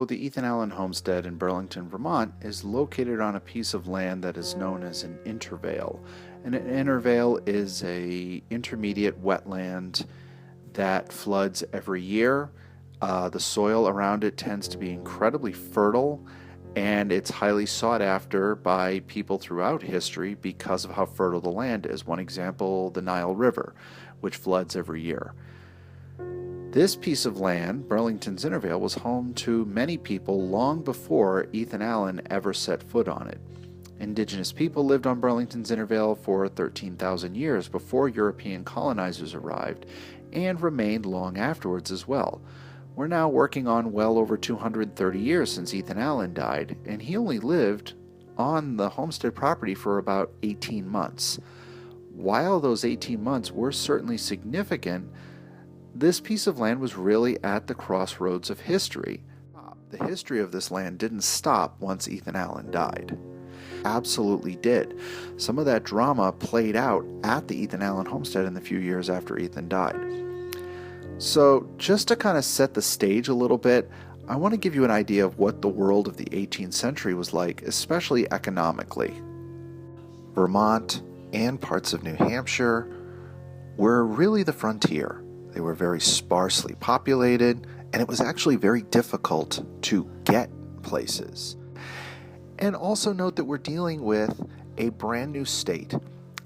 Well, the Ethan Allen Homestead in Burlington, Vermont is located on a piece of land that is known as an intervale. And an intervale is a intermediate wetland that floods every year. The soil around it tends to be incredibly fertile, and it's highly sought after by people throughout history because of how fertile the land is. One example, the Nile River, which floods every year. This piece of land, Burlington's Intervale, was home to many people long before Ethan Allen ever set foot on it. Indigenous people lived on Burlington's Intervale for 13,000 years before European colonizers arrived, and remained long afterwards as well. We're now working on well over 230 years since Ethan Allen died, and he only lived on the homestead property for about 18 months. While those 18 months were certainly significant, this piece of land was really at the crossroads of history. The history of this land didn't stop once Ethan Allen died. Absolutely did. Some of that drama played out at the Ethan Allen homestead in the few years after Ethan died. So just to kind of set the stage a little bit, I want to give you an idea of what the world of the 18th century was like, especially economically. Vermont and parts of New Hampshire were really the frontier. They were very sparsely populated, and it was actually very difficult to get places. And also note that we're dealing with a brand new state,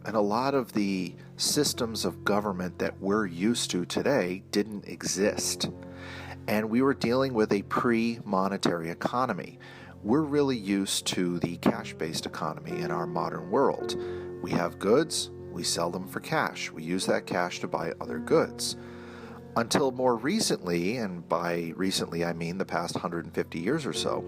and a lot of the systems of government that we're used to today didn't exist. And we were dealing with a pre-monetary economy. We're really used to the cash-based economy in our modern world. We have goods, we sell them for cash. We use that cash to buy other goods. Until more recently, and by recently I mean the past 150 years or so,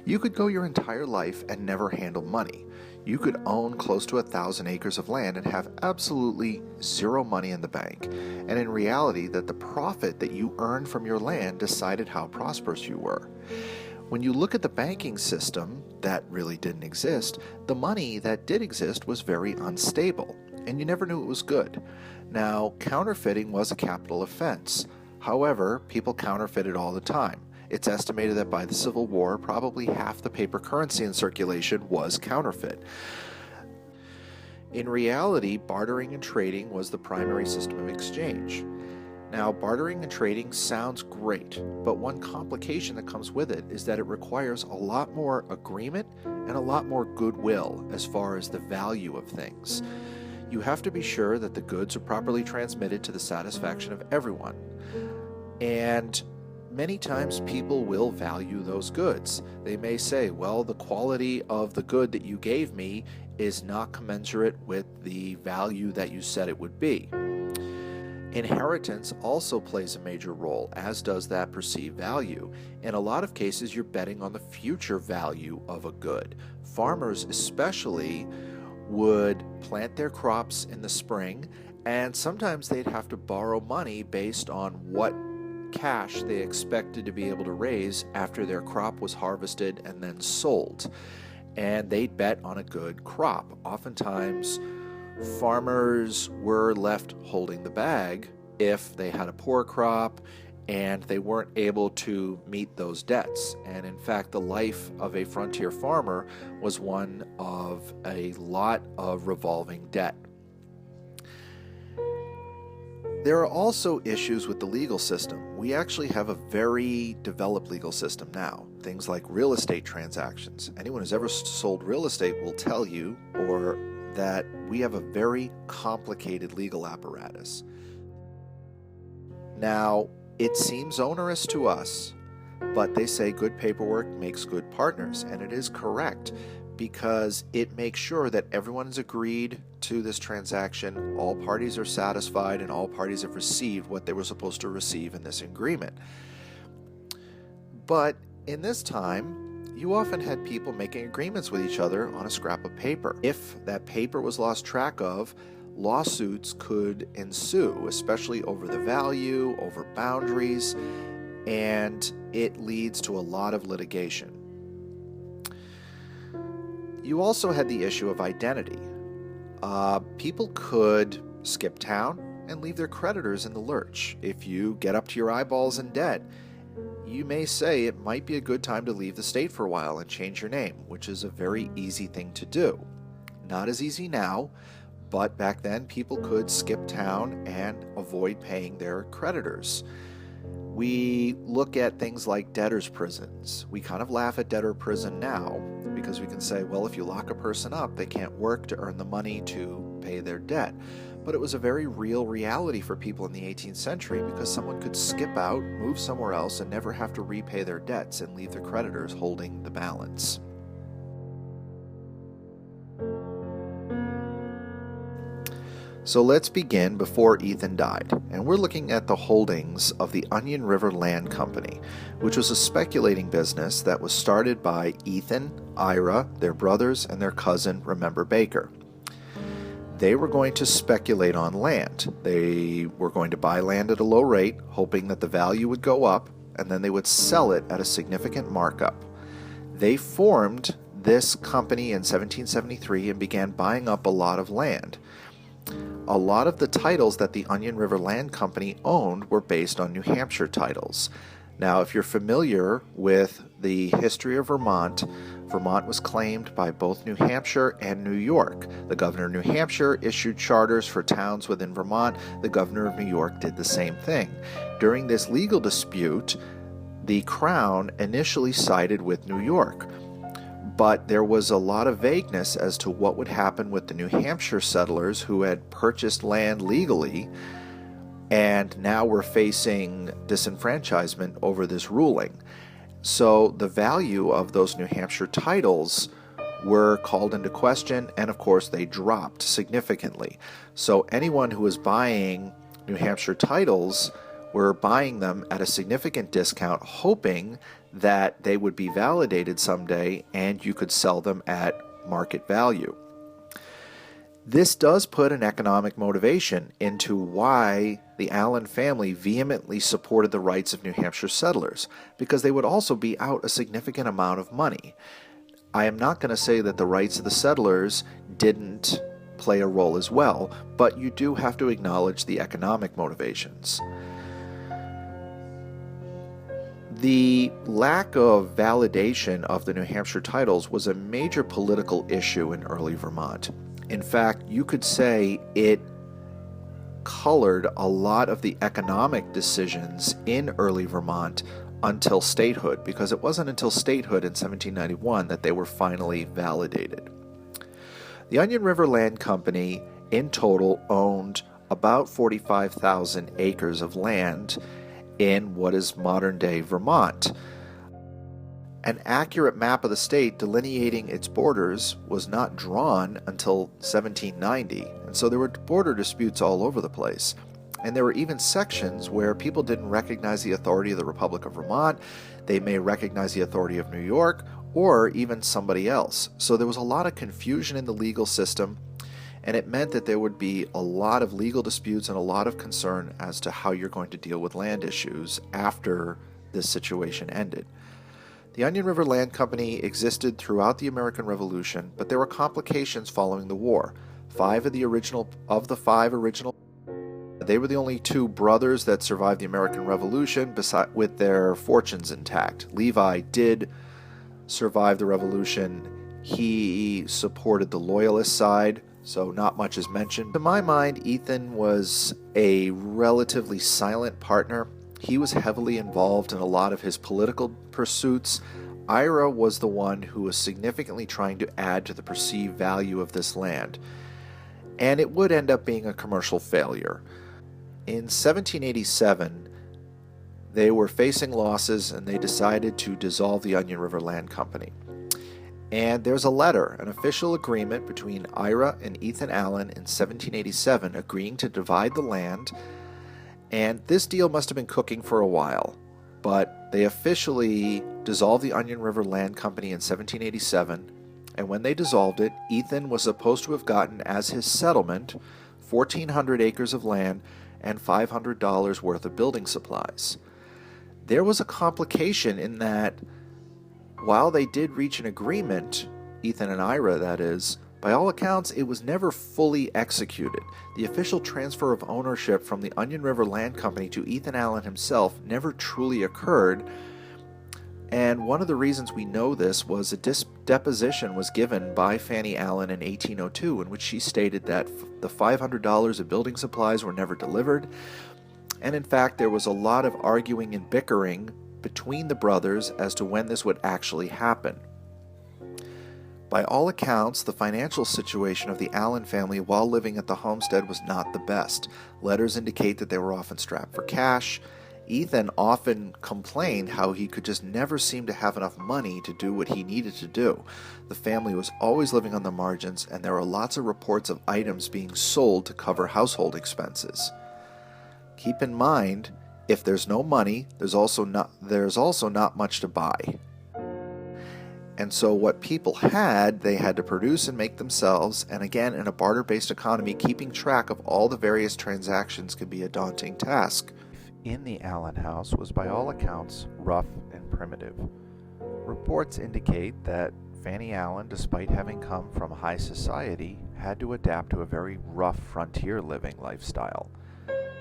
you could go your entire life and never handle money. You could own close to 1,000 acres of land and have absolutely zero money in the bank. And in reality, that the profit that you earned from your land decided how prosperous you were. When you look at the banking system, that really didn't exist. The money that did exist was very unstable, and you never knew it was good. Now, counterfeiting was a capital offense. However, people counterfeited all the time. It's estimated that by the Civil War, probably half the paper currency in circulation was counterfeit. In reality, bartering and trading was the primary system of exchange. Now, bartering and trading sounds great, but one complication that comes with it is that it requires a lot more agreement and a lot more goodwill as far as the value of things. You have to be sure that the goods are properly transmitted to the satisfaction of everyone. And many times people will value those goods. They may say, well, the quality of the good that you gave me is not commensurate with the value that you said it would be. Inheritance also plays a major role, as does that perceived value. In a lot of cases, you're betting on the future value of a good. Farmers especially would plant their crops in the spring, and sometimes they'd have to borrow money based on what cash they expected to be able to raise after their crop was harvested and then sold. And they'd bet on a good crop. Oftentimes, farmers were left holding the bag if they had a poor crop and they weren't able to meet those debts. And in fact, the life of a frontier farmer was one of a lot of revolving debt. There are also issues with the legal system. We actually have a very developed legal system now. Things like real estate transactions. Anyone who's ever sold real estate will tell you that we have a very complicated legal apparatus. Now, it seems onerous to us, but they say good paperwork makes good partners, and it is correct because it makes sure that everyone has agreed to this transaction, all parties are satisfied, and all parties have received what they were supposed to receive in this agreement. But in this time, you often had people making agreements with each other on a scrap of paper. If that paper was lost track of, lawsuits could ensue, especially over the value, over boundaries, and it leads to a lot of litigation. You also had the issue of identity. People could skip town and leave their creditors in the lurch. If you get up to your eyeballs in debt, you may say it might be a good time to leave the state for a while and change your name, which is a very easy thing to do. Not as easy now, but back then people could skip town and avoid paying their creditors. We look at things like debtors' prisons. We kind of laugh at debtor prison now because we can say, well, if you lock a person up, they can't work to earn the money to pay their debt. But it was a very real reality for people in the 18th century because someone could skip out, move somewhere else, and never have to repay their debts and leave their creditors holding the balance. So let's begin before Ethan died, and we're looking at the holdings of the Onion River Land Company, which was a speculating business that was started by Ethan, Ira, their brothers, and their cousin, Remember Baker. They were going to speculate on land. They were going to buy land at a low rate, hoping that the value would go up, and then they would sell it at a significant markup. They formed this company in 1773 and began buying up a lot of land. A lot of the titles that the Onion River Land Company owned were based on New Hampshire titles. Now, if you're familiar with the history of Vermont, Vermont was claimed by both New Hampshire and New York. The governor of New Hampshire issued charters for towns within Vermont. The governor of New York did the same thing. During this legal dispute, the Crown initially sided with New York. But there was a lot of vagueness as to what would happen with the New Hampshire settlers who had purchased land legally and now were facing disenfranchisement over this ruling. So the value of those New Hampshire titles were called into question, and of course they dropped significantly. So anyone who was buying New Hampshire titles were buying them at a significant discount, hoping that they would be validated someday and you could sell them at market value. This does put an economic motivation into why the Allen family vehemently supported the rights of New Hampshire settlers, because they would also be out a significant amount of money. I am not going to say that the rights of the settlers didn't play a role as well, but you do have to acknowledge the economic motivations. The lack of validation of the New Hampshire titles was a major political issue in early Vermont. In fact, you could say it colored a lot of the economic decisions in early Vermont until statehood, because it wasn't until statehood in 1791 that they were finally validated. The Onion River Land Company in total owned about 45,000 acres of land in what is modern-day Vermont. An accurate map of the state delineating its borders was not drawn until 1790, and so there were border disputes all over the place. And there were even sections where people didn't recognize the authority of the Republic of Vermont. They may recognize the authority of New York or even somebody else. So there was a lot of confusion in the legal system, and it meant that there would be a lot of legal disputes and a lot of concern as to how you're going to deal with land issues after this situation ended. The Onion River Land Company existed throughout the American Revolution, but there were complications following the war. Five of the five original, they were the only two brothers that survived the American Revolution with their fortunes intact. Levi did survive the Revolution. He supported the Loyalist side, so not much is mentioned. To my mind, Ethan was a relatively silent partner. He was heavily involved in a lot of his political pursuits. Ira was the one who was significantly trying to add to the perceived value of this land, and it would end up being a commercial failure. In 1787, they were facing losses and they decided to dissolve the Onion River Land Company. And there's a letter, an official agreement between Ira and Ethan Allen in 1787 agreeing to divide the land. And this deal must have been cooking for a while, but they officially dissolved the Onion River Land Company in 1787, and when they dissolved it, Ethan was supposed to have gotten as his settlement 1,400 acres of land and $500 worth of building supplies. There was a complication in that while they did reach an agreement, Ethan and Ira that is, by all accounts, it was never fully executed. The official transfer of ownership from the Onion River Land Company to Ethan Allen himself never truly occurred, And one of the reasons we know this was a deposition was given by Fanny Allen in 1802 in which she stated that the $500 of building supplies were never delivered. And in fact, there was a lot of arguing and bickering between the brothers as to when this would actually happen. By all accounts, the financial situation of the Allen family while living at the homestead was not the best. Letters indicate that they were often strapped for cash. Ethan often complained how he could just never seem to have enough money to do what he needed to do. The family was always living on the margins, and there were lots of reports of items being sold to cover household expenses. Keep in mind, if there's no money, there's also not much to buy. And so what people had, they had to produce and make themselves, and again, in a barter-based economy, keeping track of all the various transactions could be a daunting task. In the Allen house was by all accounts rough and primitive. Reports indicate that Fanny Allen, despite having come from high society, had to adapt to a very rough frontier living lifestyle.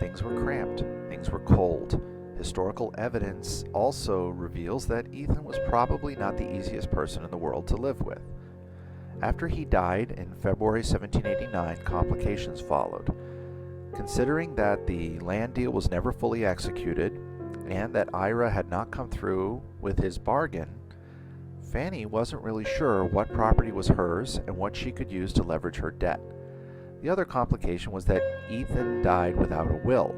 Things were cramped, things were cold. Historical evidence also reveals that Ethan was probably not the easiest person in the world to live with. After he died in February 1789, complications followed. Considering that the land deal was never fully executed and that IRA had not come through with his bargain, Fanny wasn't really sure what property was hers and what she could use to leverage her debt. The other complication was that Ethan died without a will.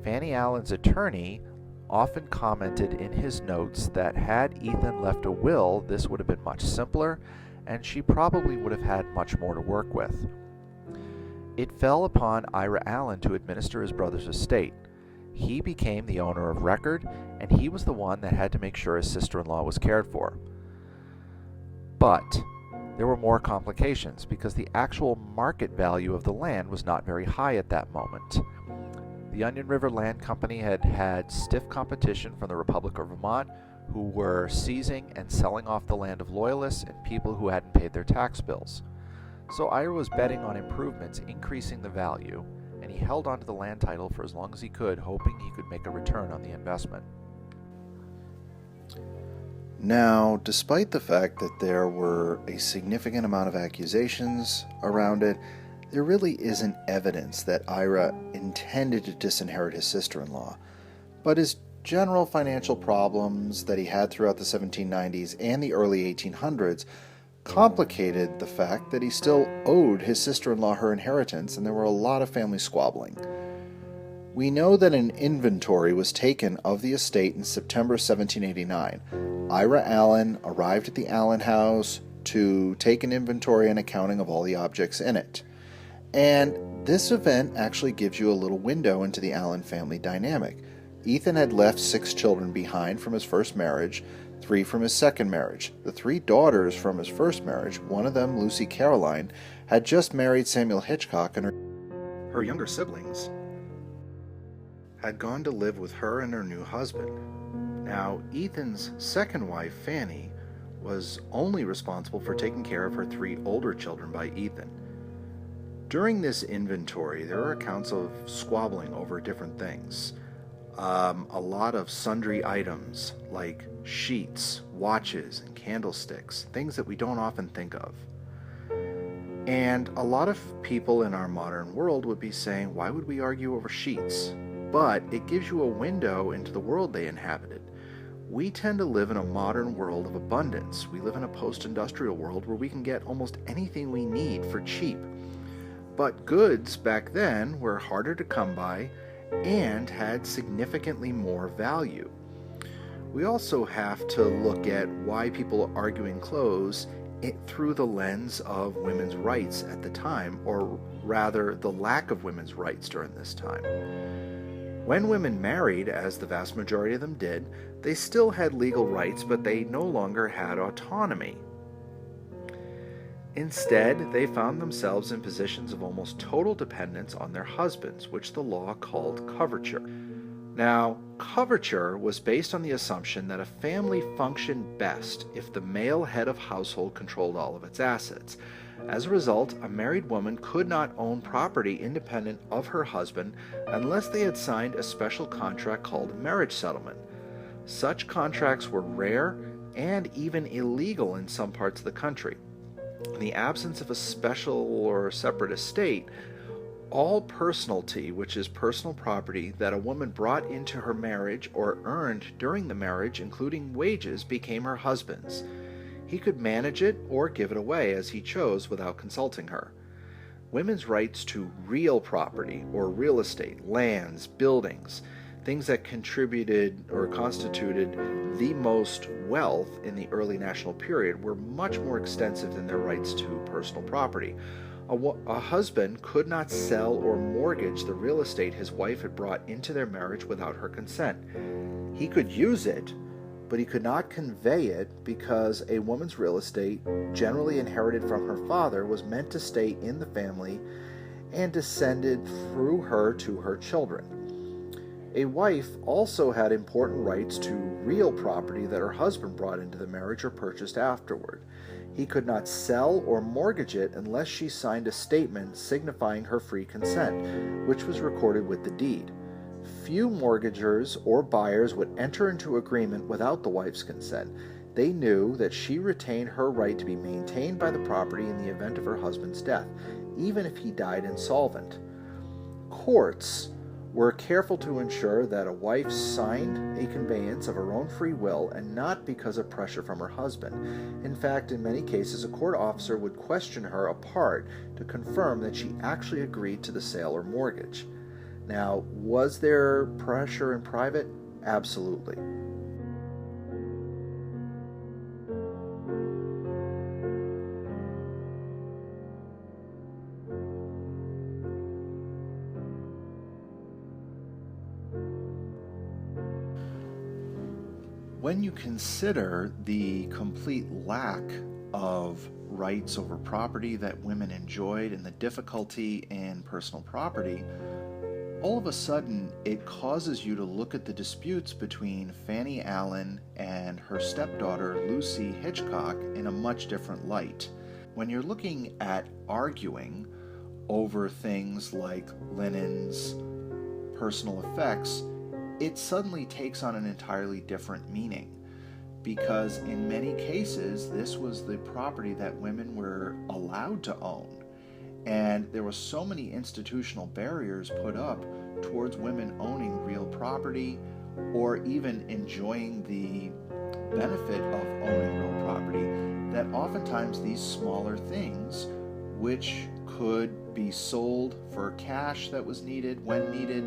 Fanny Allen's attorney often commented in his notes that had Ethan left a will, this would have been much simpler, and she probably would have had much more to work with. It fell upon Ira Allen to administer his brother's estate. He became the owner of record, and he was the one that had to make sure his sister-in-law was cared for. But there were more complications because the actual market value of the land was not very high at that moment. The Onion River Land Company had had stiff competition from the Republic of Vermont, who were seizing and selling off the land of loyalists and people who hadn't paid their tax bills. So Ira was betting on improvements increasing the value, and he held onto the land title for as long as he could, hoping he could make a return on the investment. Now, despite the fact that there were a significant amount of accusations around it, there really isn't evidence that Ira intended to disinherit his sister-in-law, but his general financial problems that he had throughout the 1790s and the early 1800s complicated the fact that he still owed his sister-in-law her inheritance, and there were a lot of family squabbling. We know that an inventory was taken of the estate in September 1789. Ira Allen arrived at the Allen house to take an inventory and accounting of all the objects in it. And this event actually gives you a little window into the Allen family dynamic. Ethan had left 6 children behind from his first marriage, 3 from his second marriage. The 3 daughters from his first marriage, one of them, Lucy Caroline, had just married Samuel Hitchcock, and her younger siblings had gone to live with her and her new husband. Now, Ethan's second wife, Fanny, was only responsible for taking care of her 3 older children by Ethan. During this inventory, there are accounts of squabbling over different things. A lot of sundry items like sheets, watches, and candlesticks, things that we don't often think of. And a lot of people in our modern world would be saying, why would we argue over sheets? But it gives you a window into the world they inhabited. We tend to live in a modern world of abundance. We live in a post-industrial world where we can get almost anything we need for cheap. But goods back then were harder to come by and had significantly more value. We also have to look at why people are arguing clothes through the lens of women's rights at the time, or rather the lack of women's rights during this time. When women married, as the vast majority of them did, they still had legal rights, but they no longer had autonomy. Instead, they found themselves in positions of almost total dependence on their husbands, which the law called coverture. Now, coverture was based on the assumption that a family functioned best if the male head of household controlled all of its assets. As a result, a married woman could not own property independent of her husband unless they had signed a special contract called a marriage settlement. Such contracts were rare and even illegal in some parts of the country. In the absence of a special or separate estate, all personalty, which is personal property that a woman brought into her marriage or earned during the marriage, including wages, became her husband's. He could manage it or give it away as he chose without consulting her. Women's rights to real property or real estate, lands, buildings, things that contributed or constituted the most wealth in the early national period, were much more extensive than their rights to personal property. A husband could not sell or mortgage the real estate his wife had brought into their marriage without her consent. He could use it, but he could not convey it, because a woman's real estate, generally inherited from her father, was meant to stay in the family and descended through her to her children. A wife also had important rights to real property that her husband brought into the marriage or purchased afterward. He could not sell or mortgage it unless she signed a statement signifying her free consent, which was recorded with the deed. Few mortgagors or buyers would enter into agreement without the wife's consent. They knew that she retained her right to be maintained by the property in the event of her husband's death, even if he died insolvent. Courts were careful to ensure that a wife signed a conveyance of her own free will and not because of pressure from her husband. In fact, in many cases, a court officer would question her apart to confirm that she actually agreed to the sale or mortgage. Now, was there pressure in private? Absolutely. When you consider the complete lack of rights over property that women enjoyed and the difficulty in personal property, all of a sudden it causes you to look at the disputes between Fanny Allen and her stepdaughter Lucy Hitchcock in a much different light. When you're looking at arguing over things like linens, personal effects, it suddenly takes on an entirely different meaning, because in many cases this was the property that women were allowed to own, and there were so many institutional barriers put up towards women owning real property or even enjoying the benefit of owning real property, that oftentimes these smaller things, which could be sold for cash that was needed when needed,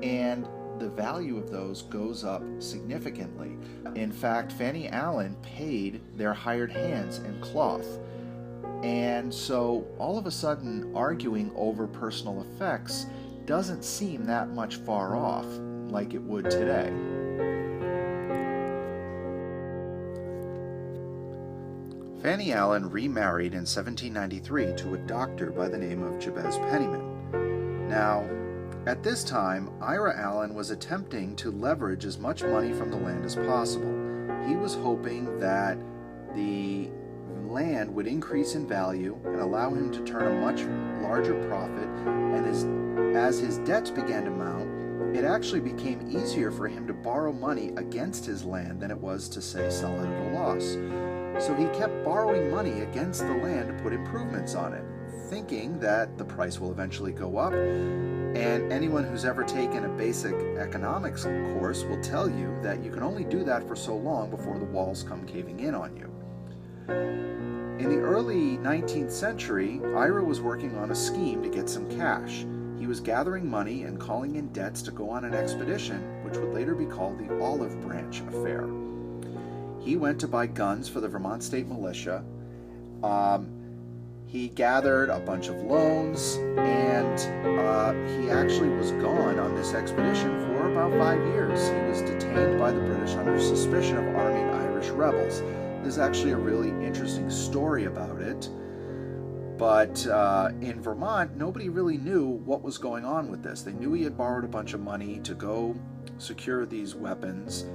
and the value of those goes up significantly. In fact, Fanny Allen paid their hired hands in cloth. And so all of a sudden, arguing over personal effects doesn't seem that much far off like it would today. Fanny Allen remarried in 1793 to a doctor by the name of Jabez Penniman. Now, at this time, Ira Allen was attempting to leverage as much money from the land as possible. He was hoping that the land would increase in value and allow him to turn a much larger profit, and as his debts began to mount, it actually became easier for him to borrow money against his land than it was to, say, sell it at a loss. So he kept borrowing money against the land to put improvements on it, thinking that the price will eventually go up. And anyone who's ever taken a basic economics course will tell you that you can only do that for so long before the walls come caving in on you. In the early 19th century, Ira was working on a scheme to get some cash. He was gathering money and calling in debts to go on an expedition, which would later be called the Olive Branch Affair. He went to buy guns for the Vermont State Militia. He gathered a bunch of loans, and he actually was gone on this expedition for about 5 years. He was detained by the British under suspicion of arming Irish rebels. There's actually a really interesting story about it, but in Vermont, nobody really knew what was going on with this. They knew he had borrowed a bunch of money to go secure these weapons.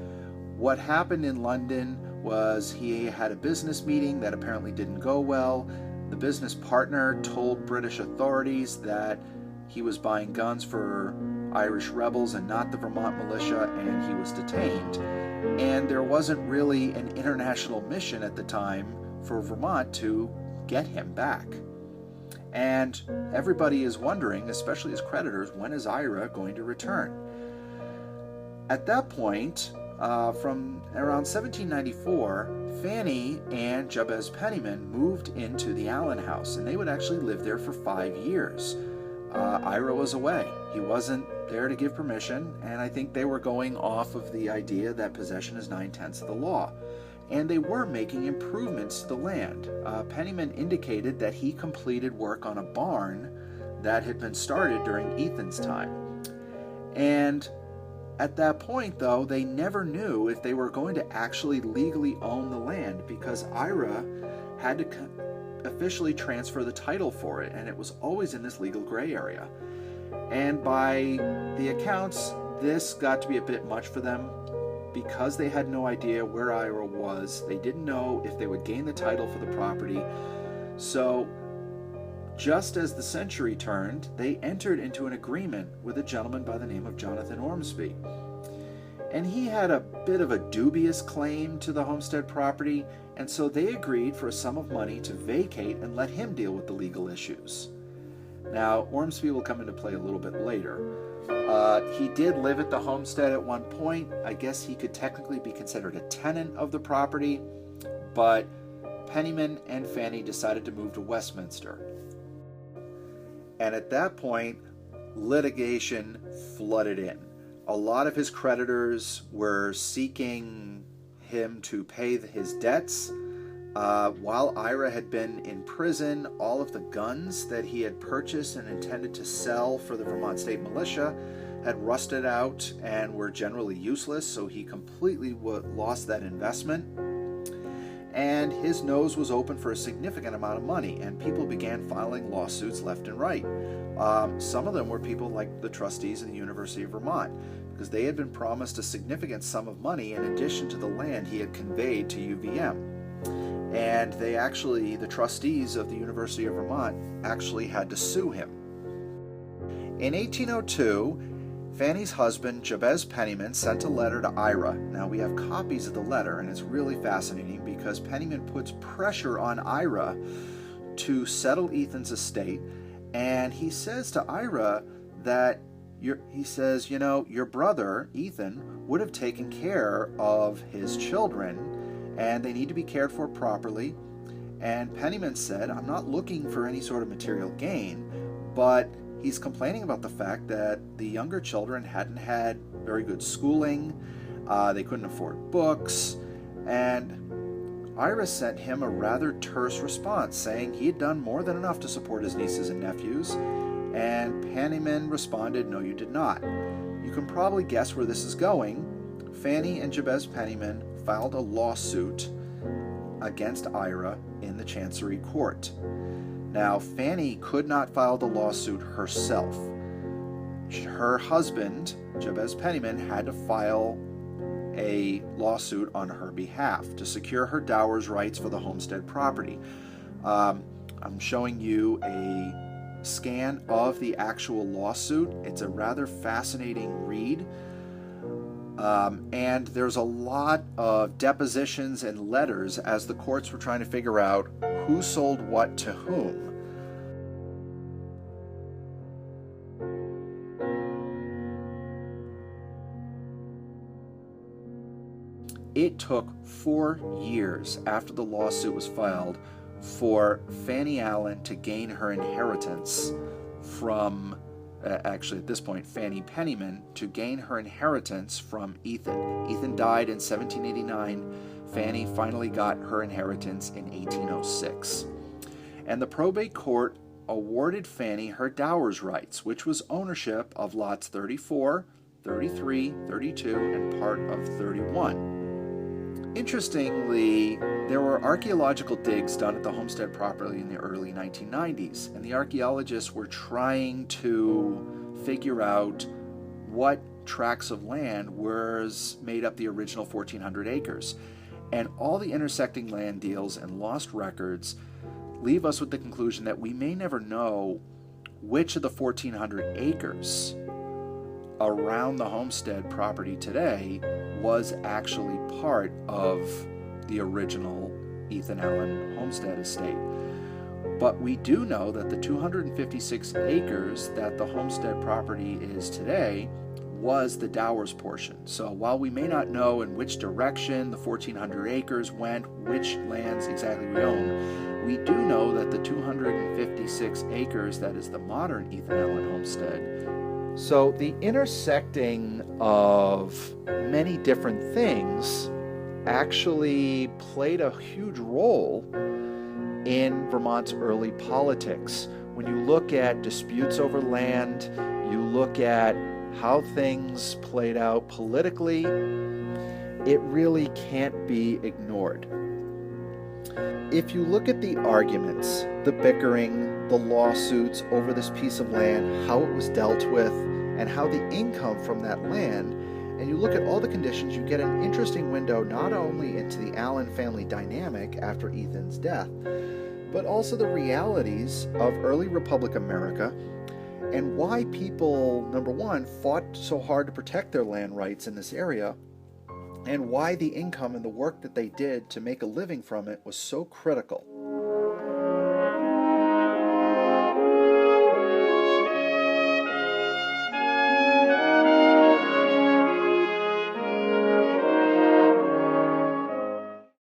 What happened in London was he had a business meeting that apparently didn't go well. The business partner told British authorities that he was buying guns for Irish rebels and not the Vermont militia, and he was detained. And there wasn't really an international mission at the time for Vermont to get him back. And everybody is wondering, especially as creditors, when is IRA going to return? At that point, from around 1794, Fanny and Jabez Penniman moved into the Allen house, and they would actually live there for 5 years. Ira was away. He wasn't there to give permission, and I think they were going off of the idea that possession is 9/10 of the law. And they were making improvements to the land. Penniman indicated that he completed work on a barn that had been started during Ethan's time. And at that point, though, they never knew if they were going to actually legally own the land, because IRA had to officially transfer the title for it, and it was always in this legal gray area. And by the accounts, this got to be a bit much for them, because they had no idea where IRA was. They didn't know if they would gain the title for the property. So just as the century turned, they entered into an agreement with a gentleman by the name of Jonathan Ormsby. And he had a bit of a dubious claim to the homestead property, and so they agreed for a sum of money to vacate and let him deal with the legal issues. Now, Ormsby will come into play a little bit later. He did live at the homestead at one point. I guess he could technically be considered a tenant of the property, but Penniman and Fanny decided to move to Westminster. And at that point, litigation flooded in. A lot of his creditors were seeking him to pay his debts. While Ira had been in prison, all of the guns that he had purchased and intended to sell for the Vermont State Militia had rusted out and were generally useless, so he completely lost that investment. And his nose was open for a significant amount of money, and people began filing lawsuits left and right. Some of them were people like the trustees of the University of Vermont, because they had been promised a significant sum of money in addition to the land he had conveyed to UVM. And the trustees of the University of Vermont actually had to sue him. In 1802, Fanny's husband, Jabez Penniman, sent a letter to Ira. Now, we have copies of the letter, and it's really fascinating because Penniman puts pressure on Ira to settle Ethan's estate, and he says to Ira that your brother, Ethan, would have taken care of his children, and they need to be cared for properly. And Penniman said, I'm not looking for any sort of material gain, but he's complaining about the fact that the younger children hadn't had very good schooling, they couldn't afford books, and Ira sent him a rather terse response saying he had done more than enough to support his nieces and nephews, and Penniman responded, no, you did not. You can probably guess where this is going. Fanny and Jabez Penniman filed a lawsuit against Ira in the Chancery Court. Now, Fanny could not file the lawsuit herself. Her husband, Jabez Penniman, had to file a lawsuit on her behalf to secure her dower's rights for the homestead property. I'm showing you a scan of the actual lawsuit. It's a rather fascinating read. And there's a lot of depositions and letters as the courts were trying to figure out who sold what to whom. It took 4 years after the lawsuit was filed for Fanny Allen to gain her inheritance from actually at this point, Fanny Penniman, to gain her inheritance from Ethan. Ethan died in 1789. Fanny finally got her inheritance in 1806. And the probate court awarded Fanny her dower's rights, which was ownership of lots 34, 33, 32, and part of 31. Interestingly, there were archaeological digs done at the homestead property in the early 1990s, and the archaeologists were trying to figure out what tracts of land made up the original 1,400 acres. And all the intersecting land deals and lost records leave us with the conclusion that we may never know which of the 1,400 acres around the homestead property today was actually part of the original Ethan Allen homestead estate. But we do know that the 256 acres that the homestead property is today was the Dowers portion. So while we may not know in which direction the 1,400 acres went, which lands exactly we own, we do know that the 256 acres that is the modern Ethan Allen homestead. So the intersecting of many different things actually played a huge role in Vermont's early politics. When you look at disputes over land, you look at how things played out politically, it really can't be ignored. If you look at the arguments, the bickering, the lawsuits over this piece of land, how it was dealt with, and how the income from that land, and you look at all the conditions, you get an interesting window not only into the Allen family dynamic after Ethan's death, but also the realities of early Republic America and why people, number one, fought so hard to protect their land rights in this area, and why the income and the work that they did to make a living from it was so critical.